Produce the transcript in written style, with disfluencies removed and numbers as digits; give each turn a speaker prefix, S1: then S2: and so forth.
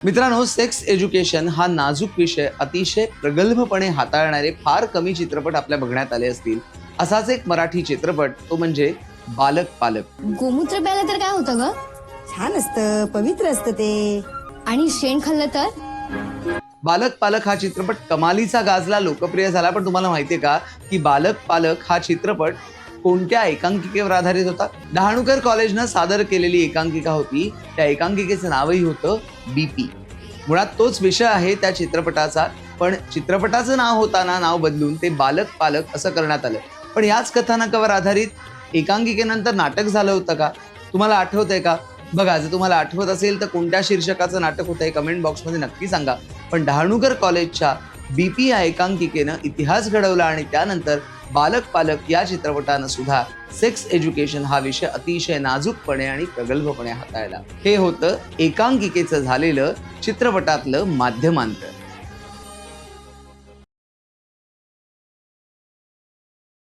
S1: मित्रांनो, sex education हा नाजूक विषय अतिशय प्रगल्भपणे हाताळणारे फार कमी चित्रपट आपल्या बघण्यात आले असतील. असाच एक मराठी चित्रपट तो म्हणजे बालक पालक.
S2: गोमूत्र प्यायलं तर काय होतं ग?
S3: छान असतं, पवित्र असतं ते.
S2: आणि शेण खाल्लं तर?
S1: बालक पालक हा चित्रपट कमालीचा गाजला, लोकप्रिय झाला. पण तुम्हाला माहितीये का की बालक पालक हा चित्रपट कोणत्या एकांकिकेवर आधारित होता? डहाणूकर कॉलेजनं सादर केलेली एकांकिका होती. त्या एकांकिकेचं नावही होतं BP. मुळात तोच विषय आहे त्या चित्रपटाचा. पण चित्रपटाचं नाव होताना नाव बदलून ते बालक पालक असं करण्यात आलं. पण याच कथानकावर आधारित एकांकिकेनंतर नाटक झालं होतं का? तुम्हाला आठवतंय का? बघा, जर तुम्हाला आठवत असेल तर कोणत्या शीर्षकाचं नाटक होतं हे कमेंट बॉक्समध्ये नक्की सांगा. पण डहाणूकर कॉलेजच्या BP या एकांकिकेनं इतिहास घडवला आणि त्यानंतर बालक पालक या चित्रपटानं सुद्धा सेक्स एज्युकेशन हा विषय अतिशय नाजूकपणे आणि प्रगल्भपणे हाताळला. हे होतं एकांकिकेचं झालेलं चित्रपटातलं माध्यमांतर.